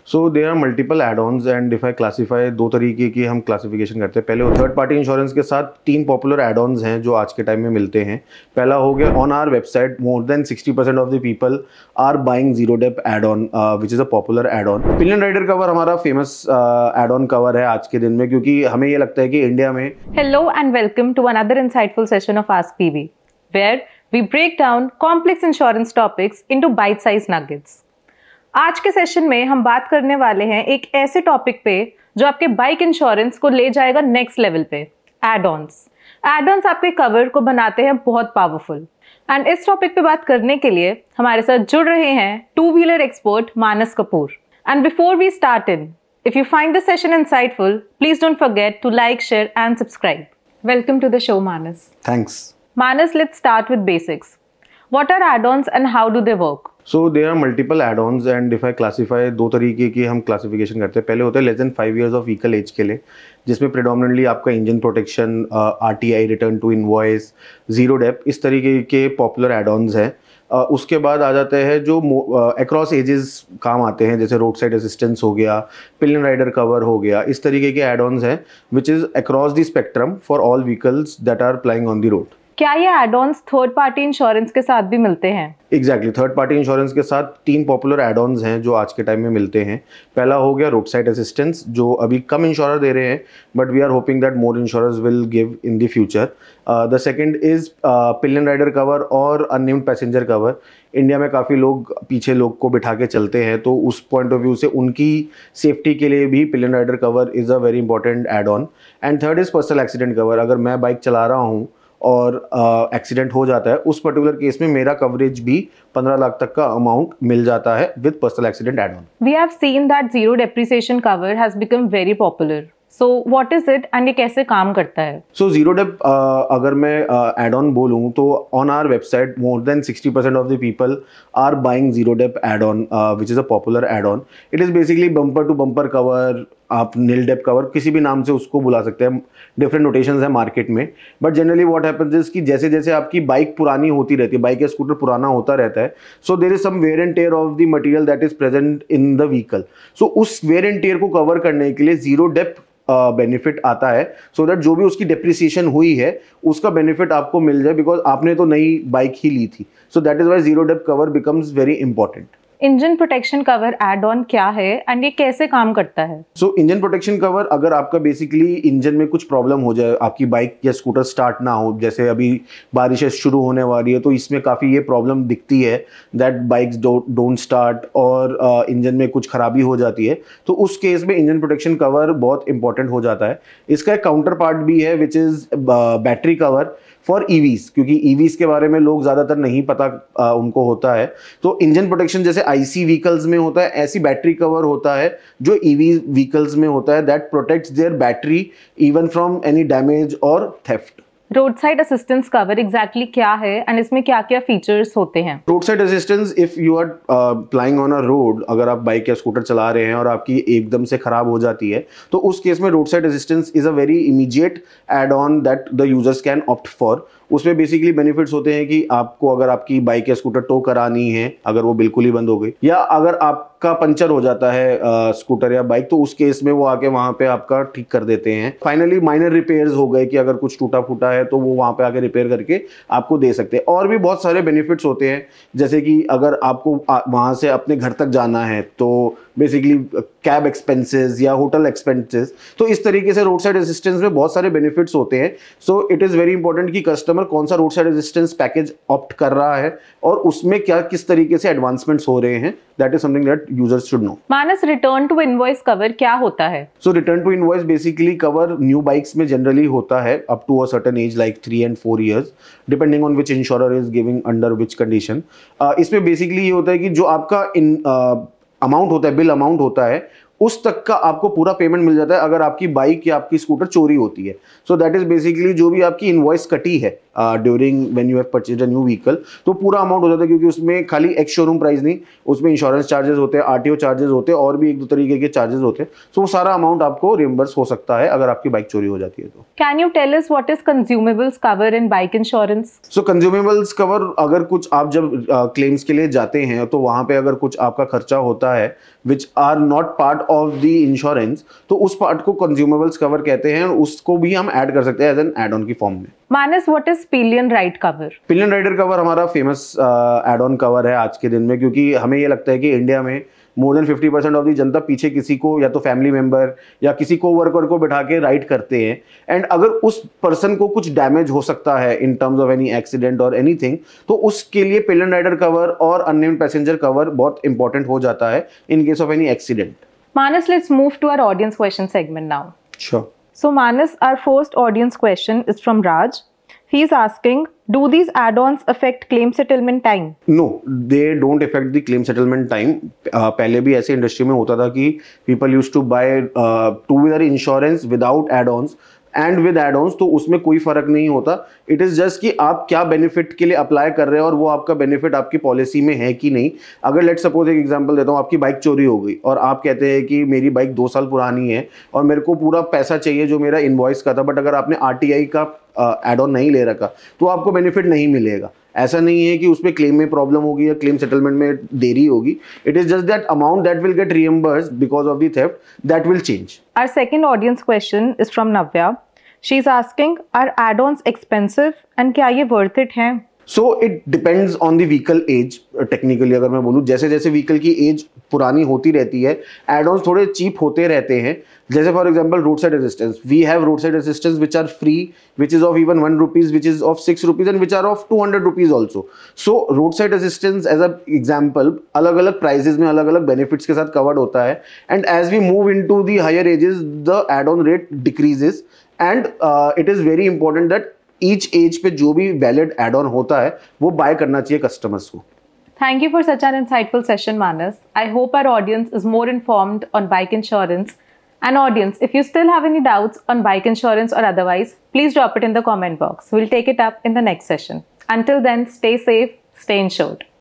So there are multiple add-ons and if I classify, दो तरीके की हम क्लासिफिकेशन करते हैं। पहले वो थर्ड पार्टी इंश्योरेंस के साथ तीन पॉपुलर एड-ऑन्स हैं जो आज के टाइम में मिलते हैं। पहला हो गया on our website more than 60% of the people are buying zero dep add-on which is a popular add-on. Pillion rider cover हमारा फेमस एड-ऑन कवर है आज के दिन में, क्योंकि हमें ये लगता है कि इंडिया में Hello and welcome to another insightful session of Ask PV, where we break down complex insurance topics into bite-sized nuggets. आज के सेशन में हम बात करने वाले हैं एक ऐसे टॉपिक पे जो आपके बाइक इंश्योरेंस को ले जाएगा नेक्स्ट लेवल पे, एड-ऑन्स। एड-ऑन्स आपके कवर को बनाते हैं बहुत पावरफुल। एंड इस टॉपिक पे बात करने के लिए हमारे साथ जुड़ रहे हैं two wheeler expert Manas Kapoor. And before we start in, if you find this session insightful, please don't forget to like, share and subscribe. Welcome to the show, Manas. Thanks. Manas, let's start with basics. What are add-ons and how do they work? So there are multiple add-ons and if I classify, दो तरीके की हम classification करते हैं। पहले होता है less than 5 years of vehicle age के लिए, जिसमें प्रेडोमिनेटली आपका engine protection, RTI, return to invoice, zero dep, इस तरीके के पॉपुलर एड-ऑन्स हैं। उसके बाद आ जाते हैं जो अक्रॉस एजेस काम आते हैं, जैसे रोड साइड असिस्टेंस हो गया, पिलियन राइडर कवर हो गया, इस तरीके के एड-ऑन्स हैं which is across the spectrum for all vehicles that are plying on the road. क्या ये एड-ऑन्स थर्ड पार्टी इंश्योरेंस के साथ भी मिलते हैं? एग्जैक्टली, थर्ड पार्टी इंश्योरेंस के साथ तीन पॉपुलर एड-ऑन्स हैं जो आज के टाइम में मिलते हैं। पहला हो गया रोड साइड असिस्टेंस, जो अभी कम इंश्योरर दे रहे हैं, but we are hoping that more insurers will give in the future. The second is pillion rider cover और अननेम्ड पैसेंजर कवर। इंडिया में काफ़ी लोग पीछे लोग को बिठा के चलते हैं, तो उस पॉइंट ऑफ व्यू से उनकी सेफ्टी के लिए भी pillion rider cover is a very important add on. And third is personal accident cover. अगर मैं बाइक चला रहा हूँ और एक्सीडेंट हो जाता है, उस पर्टिकुलर केस में मेरा कवरेज भी 15 लाख तक का अमाउंट मिल जाता है with personal accident add on. We have seen that zero depreciation cover has become very popular. So what is it and ये कैसे काम करता है? सो जीरो डेप, अगर मैं एड ऑन बोलूँ तो on our website more than 60% of the people are buying zero dep add on which is a popular add on. It is basically bumper to bumper cover, आप nil Depp cover किसी भी नाम से उसको बुला सकते हैं, डिफरेंट नोटेशंस हैं मार्केट में। But generally what happens is कि जैसे जैसे आपकी बाइक पुरानी होती रहती है, बाइक या स्कूटर पुराना होता रहता है, so there is some wear and tear of the material that is present in the vehicle. So उस वेयर एंड टेयर को कवर करने के लिए जीरो डेप बेनिफिट आता है, सो दैट जो भी उसकी डेप्रिसिएशन हुई है उसका बेनिफिट आपको मिल जाए, बिकॉज आपने तो नई बाइक ही ली थी। So that is why zero dep cover becomes very important. Engine protection cover add on क्या है एंड ये कैसे काम करता है? सो इंजन प्रोटेक्शन कवर, अगर आपका बेसिकली इंजन में कुछ प्रॉब्लम हो जाए, आपकी बाइक या स्कूटर स्टार्ट ना हो, जैसे अभी बारिशें शुरू होने वाली है तो इसमें काफ़ी ये प्रॉब्लम दिखती है दैट बाइक्स डोंट स्टार्ट और इंजन में कुछ खराबी हो जाती है, तो उस केस में इंजन प्रोटेक्शन कवर बहुत इंपॉर्टेंट हो जाता है। इसका एक काउंटर पार्ट भी है which is battery cover for EVs, क्योंकि ईवीज के बारे में लोग ज़्यादातर नहीं पता उनको होता है। तो इंजन प्रोटेक्शन जैसे आईसी व्हीकल्स में होता है, ऐसी बैटरी कवर होता है जो ईवी व्हीकल्स में होता है, that protects their battery even from any damage और theft. Road side assistance cover exactly क्या है एंड इसमें क्या क्या फीचर्स होते हैं? Road side assistance, if you are plying on a road, अगर आप बाइक या स्कूटर चला रहे हैं और आपकी एकदम से खराब हो जाती है, तो उस केस में road side assistance is a very immediate add on that the users can opt for. उसमें बेसिकली बेनिफिट्स होते हैं कि आपको अगर आपकी बाइक या स्कूटर टो करानी है, अगर वो बिल्कुल ही बंद हो गई, या अगर आपका पंचर हो जाता है स्कूटर या बाइक, तो उस केस में वो आके वहां पे आपका ठीक कर देते हैं। फाइनली माइनर रिपेयर्स हो गए कि अगर कुछ टूटा फूटा है तो वो वहां पे आके रिपेयर करके आपको दे सकते हैं। और भी बहुत सारे बेनिफिट्स होते हैं, जैसे कि अगर आपको वहां से अपने घर तक जाना है तो बेसिकली कैब एक्सपेंसेस या होटल एक्सपेंसेस, तो इस तरीके से रोड साइड असिस्टेंस में बहुत सारे बेनिफिट्स होते हैं। So it is very important कि कस्टमर कौन सा road side assistance package opt कर रहा है और उसमें क्या किस तरीके से एडवांसमेंट्स हो रहे हैं, that is something that users should know. Manas, return to invoice cover क्या होता है? So return to invoice basically cover new bikes में जनरली होता है up to a certain age like 3 and 4 years, depending on which insurer is giving under which condition. इसमें basically ये होता है कि जो आपका अमाउंट होता है, बिल अमाउंट होता है, उस तक का आपको पूरा पेमेंट मिल जाता है अगर आपकी बाइक या आपकी स्कूटर चोरी होती है। सो दैट इज बेसिकली जो भी आपकी इनवॉइस कटी है during when you have purchased a new vehicle, तो पूरा अमाउंट हो जाता है, क्योंकि उसमें खाली एक्स शोरूम प्राइस नहीं, उसमें इंश्योरेंस चार्जेस होते हैं, आरटीओ चार्जेस होते हैं, और भी एक दो तरीके के चार्जेस होते हैं। सो वो सारा अमाउंट आपको रिइंबर्स हो सकता है अगर आपकी बाइक चोरी हो जाती है तो। Can you tell us what is consumables cover in bike insurance? So consumables cover, अगर कुछ आप जब क्लेम्स के लिए जाते हैं तो वहां पे अगर कुछ आपका खर्चा होता है which are not part of the insurance, तो उस पार्ट को कंज्यूमेबल्स कवर कहते हैं, और उसको भी हम ऐड कर सकते हैं एज एन एड ऑन की फॉर्म में। Manas, what is pillion ride cover? Pillion rider cover हमारा फेमस एड ऑन कवर है आज के दिन में, क्योंकि हमें ये लगता है कि इंडिया में मोर देन 50% ऑफ दी जनता पीछे किसी को, या तो फैमिली मेंबर या किसी को वर्कर को बिठा के राइड करते हैं, एंड अगर उस पर्सन को कुछ डैमेज हो सकता है in terms of any accident और एनीथिंग, तो उसके लिए पिलियन राइडर कवर और अननेम्ड पैसेंजर कवर बहुत इंपॉर्टेंट हो जाता है in case of any accident. Manas, let's move to our audience question segment now. Sure. So Manas, our first audience question is from Raj. He's asking, do these add-ons affect claim settlement time? No, they don't affect the claim settlement time. पहले भी ऐसे industry में होता था कि people used to buy two-wheeler insurance without add-ons and with add ons, तो उसमें कोई फर्क नहीं होता। इट इज जस्ट कि आप क्या बेनिफिट के लिए अप्लाई कर रहे हैं और वो आपका बेनिफिट आपकी पॉलिसी में है कि नहीं। अगर लेट सपोज एक एग्जांपल देता हूँ, आपकी बाइक चोरी हो गई और आप कहते हैं कि मेरी बाइक 2 साल पुरानी है और मेरे को पूरा पैसा चाहिए जो मेरा इनवॉइस का था, बट अगर आपने आरटीआई का एड ऑन नहीं ले रखा तो आपको बेनिफिट नहीं मिलेगा। ऐसा नहीं है कि उसमें क्लेम में प्रॉब्लम होगी या क्लेम सेटलमेंट में देरी होगी। It is just that amount that will get reimbursed because of the theft that will change. Our second audience question is from Navya. She's asking, are add-ons expensive and क्या ये worth it हैं? So it depends on the vehicle age. Technically अगर मैं बोलूँ, जैसे जैसे vehicle की as पुरानी होती रहती है, एड ऑन्स थोड़े चीप होते रहते हैं। जैसे for example road side assistance, we have road side assistance which are free, which is of even 1 rupees, which is of 6 rupees and which are of 200 rupees also. So road side assistance as a example अलग अलग prices में अलग अलग benefits के साथ covered होता है, and as we move in to the higher ages the add on rate decreases, and it is very important that each age पे जो भी वैलिड एड ऑन होता है वो बाय करना चाहिए कस्टमर्स को। Thank you for such an insightful session, Manas. I hope our audience is more informed on bike insurance. And audience, if you still have any doubts on bike insurance or otherwise, please drop it in the comment box. We'll take it up in the next session. Until then, stay safe, stay insured.